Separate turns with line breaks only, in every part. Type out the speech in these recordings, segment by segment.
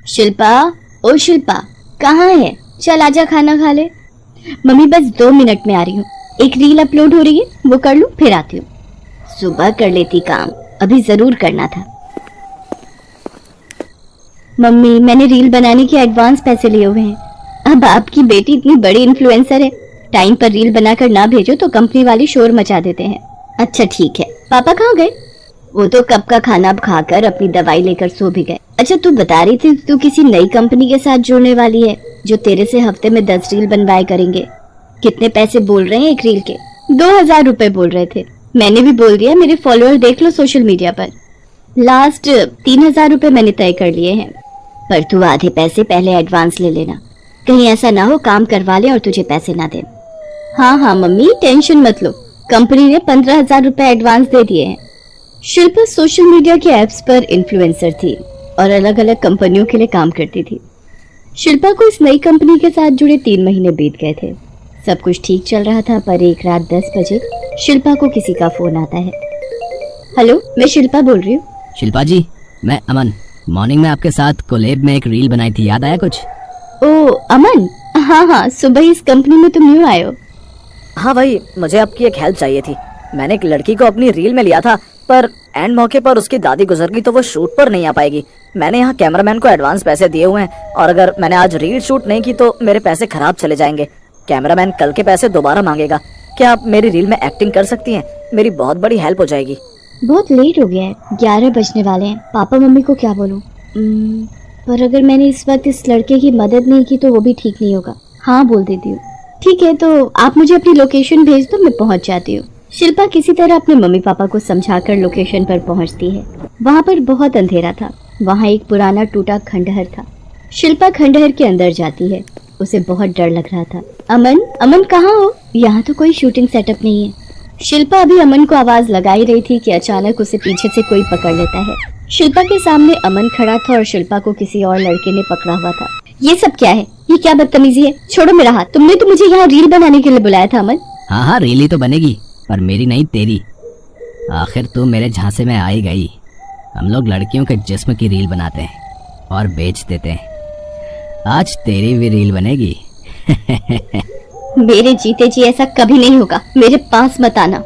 शिल्पा, ओ शिल्पा, कहाँ है? चल आजा खाना खा ले। मम्मी बस 2 मिनट में आ रही हूँ। एक रील अपलोड हो रही है, वो कर लूँ फिर आती हूँ। सुबह कर लेती काम, अभी जरूर करना था। मम्मी, मैंने रील बनाने के एडवांस पैसे लिए हुए हैं। अब आपकी बेटी इतनी बड़ी इन्फ्लुएंसर है, टाइम पर रील बनाकर ना भेजो तो कंपनी वाले शोर मचा देते हैं। अच्छा ठीक है। पापा कहाँ गए? वो तो कब का खाना खाकर अपनी दवाई लेकर सो भी गए। अच्छा तू बता रही थी तू किसी नई कंपनी के साथ जुड़ने वाली है जो तेरे से हफ्ते में 10 रील बनवाए करेंगे। कितने पैसे बोल रहे हैं एक रील के? 2000 रुपए बोल रहे थे। मैंने भी बोल दिया, मेरे फॉलोअर देख लो सोशल मीडिया पर। लास्ट 3000 रुपए मैंने तय कर लिए हैं, पर तू आधे पैसे पहले एडवांस ले लेना। कहीं ऐसा ना हो काम करवा ले और तुझे पैसे ना दे। हाँ हाँ मम्मी, टेंशन मत लो, कंपनी ने 15,000 रुपए एडवांस दे दिए हैं। शिल्पा सोशल मीडिया के ऐप्स पर इन्फ्लुएंसर थी और अलग अलग कंपनियों के लिए काम करती थी। शिल्पा को इस नई कंपनी के साथ जुड़े 3 महीने बीत गए थे। सब कुछ ठीक चल रहा था, पर एक रात 10 बजे शिल्पा को किसी का फोन आता है। हेलो, मैं शिल्पा बोल रही हूँ।
शिल्पा जी, मैं अमन। मॉर्निंग में आपके साथ कोलैब में एक रील बनाई थी, याद आया कुछ?
ओ अमन, हाँ हाँ, सुबह इस कंपनी में तुम न्यू आए हो?
हाँ भाई, मुझे आपकी एक हेल्प चाहिए थी। मैंने एक लड़की को अपनी रील में लिया था, पर एंड मौके पर उसकी दादी गुजर गई तो वो शूट पर नहीं आ पाएगी। मैंने यहाँ कैमरामैन को एडवांस पैसे दिए हुए हैं और अगर मैंने आज रील शूट नहीं की तो मेरे पैसे खराब चले जाएंगे। कैमरामैन कल के पैसे दोबारा मांगेगा। क्या आप मेरी रील में एक्टिंग कर सकती हैं? मेरी बहुत बड़ी हेल्प हो जाएगी।
बहुत लेट हो गया है, 11 बजने वाले हैं। पापा मम्मी को क्या बोलूं? पर अगर मैंने इस वक्त इस लड़के की मदद नहीं की तो वो भी ठीक नहीं होगा। हाँ बोल देती हूँ। ठीक है, तो आप मुझे अपनी लोकेशन भेज दो, मैं पहुँच जाती हूँ। शिल्पा किसी तरह अपने मम्मी पापा को समझाकर लोकेशन पर पहुंचती है। वहां पर बहुत अंधेरा था। वहां एक पुराना टूटा खंडहर था। शिल्पा खंडहर के अंदर जाती है। उसे बहुत डर लग रहा था। अमन, अमन कहाँ हो? यहाँ तो कोई शूटिंग सेटअप नहीं है। शिल्पा अभी अमन को आवाज लगा ही रही थी कि अचानक उसे पीछे से कोई पकड़ लेता है। शिल्पा के सामने अमन खड़ा था और शिल्पा को किसी और लड़के ने पकड़ा हुआ था। ये सब क्या है? ये क्या बदतमीजी है? छोड़ो मेरा हाथ। तुमने तो मुझे यहाँ रील बनाने के लिए बुलाया था अमन।
हाँ हाँ, रील ही तो बनेगी, पर मेरी नहीं तेरी। आखिर तू मेरे झांसे में आई गई। हम लोग लड़कियों के जिस्म की रील बनाते हैं और बेच देते हैं। आज तेरी भी रील बनेगी।
मेरे जीते जी ऐसा कभी नहीं होगा। मेरे पास मत आना।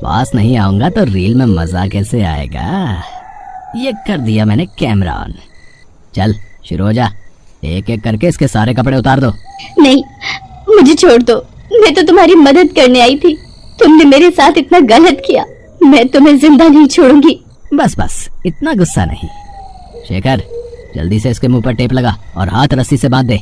पास नहीं आऊंगा तो रील में मजा कैसे आएगा? ये कर दिया मैंने कैमरा ऑन। चल शुरू हो जा। एक एक करके इसके सारे कपड़े उतार दो।
नहीं, मुझे छोड़ दो। मैं तो तुम्हारी मदद करने आई थी। तुमने मेरे साथ इतना गलत किया। मैं तुम्हें जिंदा नहीं छोड़ूंगी।
बस बस, इतना गुस्सा नहीं। शेखर, जल्दी से इसके मुंह पर टेप लगा और हाथ रस्सी से बांध दे।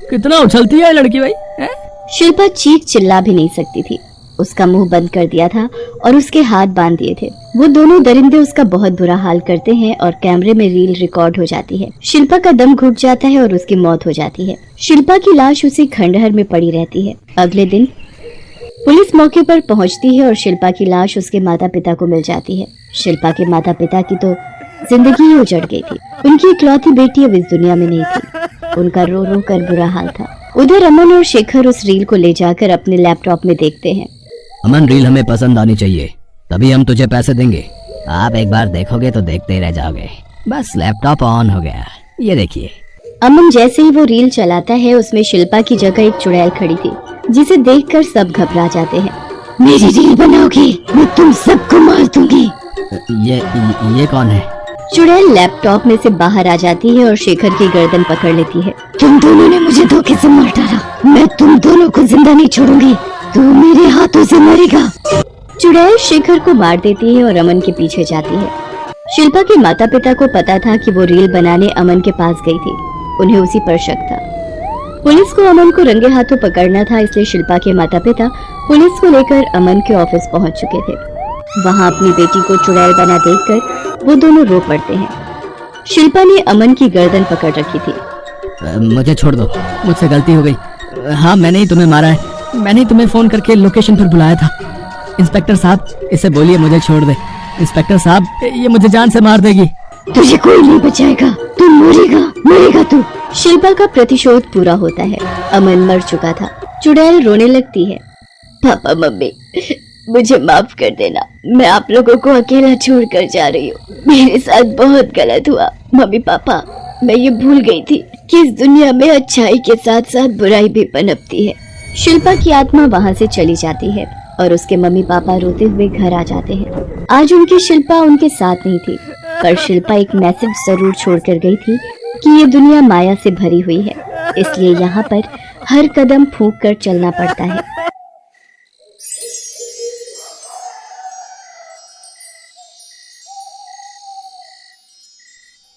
कितना उछलती है लड़की भाई है?
शिल्पा चीख चिल्ला भी नहीं सकती थी। उसका मुंह बंद कर दिया था और उसके हाथ बांध दिए थे। वो दोनों दरिंदे उसका बहुत बुरा हाल करते हैं और कैमरे में रील रिकॉर्ड हो जाती है। शिल्पा का दम घुट जाता है और उसकी मौत हो जाती है। शिल्पा की लाश उसी खंडहर में पड़ी रहती है। अगले दिन पुलिस मौके पर पहुंचती है और शिल्पा की लाश उसके माता पिता को मिल जाती है। शिल्पा के माता पिता की तो जिंदगी ही उजड़ गई थी। उनकी इकलौती बेटी अब इस दुनिया में नहीं थी। उनका रो रो कर बुरा हाल था। उधर अमन और शेखर उस रील को ले जाकर अपने लैपटॉप में देखते हैं।
अमन, रील हमें पसंद आनी चाहिए, तभी हम तुझे पैसे देंगे। आप एक बार देखोगे तो देखते ही रह जाओगे। बस लैपटॉप ऑन हो गया, ये देखिए।
अमन जैसे ही वो रील चलाता है, उसमें शिल्पा की जगह एक चुड़ैल खड़ी थी, जिसे देखकर सब घबरा जाते हैं। मेरी रील बनाओगे? मैं तुम सबको मार दूंगी।
ये कौन है?
चुड़ैल लैपटॉप में से बाहर आ जाती है और शेखर की गर्दन पकड़ लेती है। तुम दोनों ने मुझे धोखे से मार डाला। मैं तुम दोनों को जिंदा नहीं छोड़ूंगी। तू मेरे हाथों से मरेगा। चुड़ैल शेखर को मार देती है और अमन के पीछे जाती है। शिल्पा के माता पिता को पता था कि वो रील बनाने अमन के पास गई थी। उन्हें उसी पर शक था। पुलिस को अमन को रंगे हाथों पकड़ना था, इसलिए शिल्पा के माता पिता पुलिस को लेकर अमन के ऑफिस पहुंच चुके थे। वहां अपनी बेटी को चुड़ैल बना देखकर वो दोनों रो पड़ते हैं। शिल्पा ने अमन की गर्दन पकड़ रखी थी।
मुझे छोड़ दो, मुझसे गलती हो गई। हाँ, मैंने ही तुम्हें मारा है। मैंने ही तुम्हें फोन करके लोकेशन पर बुलाया था। इंस्पेक्टर साहब, इसे बोलिए मुझे छोड़ दे। इंस्पेक्टर साहब, ये मुझे जान से मार देगी।
तुझे कोई नहीं बचाएगा, तू मरेगा तू। शिल्पा का प्रतिशोध पूरा होता है। अमन मर चुका था। चुड़ैल रोने लगती है। पापा मम्मी, मुझे माफ कर देना। मैं आप लोगों को अकेला छोड़कर जा रही हूँ। मेरे साथ बहुत गलत हुआ। मम्मी पापा, मैं ये भूल गई थी कि इस दुनिया में अच्छाई के साथ साथ बुराई भी पनपती है। शिल्पा की आत्मा वहाँ से चली जाती है और उसके मम्मी पापा रोते हुए घर आ जाते हैं। आज उनकी शिल्पा उनके साथ नहीं थी, पर शिल्पा एक मैसेज जरूर छोड़कर गई थी कि ये दुनिया माया से भरी हुई है, इसलिए यहाँ पर हर कदम फूंक कर चलना पड़ता है।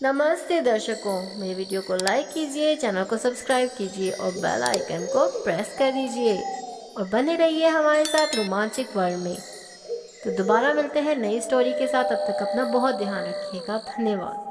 नमस्ते दर्शकों, मेरे वीडियो को लाइक कीजिए, चैनल को सब्सक्राइब कीजिए और बेल आइकन को प्रेस कर दीजिए और बने रहिए हमारे साथ रोमांचक वर्ल्ड में। तो दोबारा मिलते हैं नई स्टोरी के साथ, तब तक अपना बहुत ध्यान रखिएगा। धन्यवाद।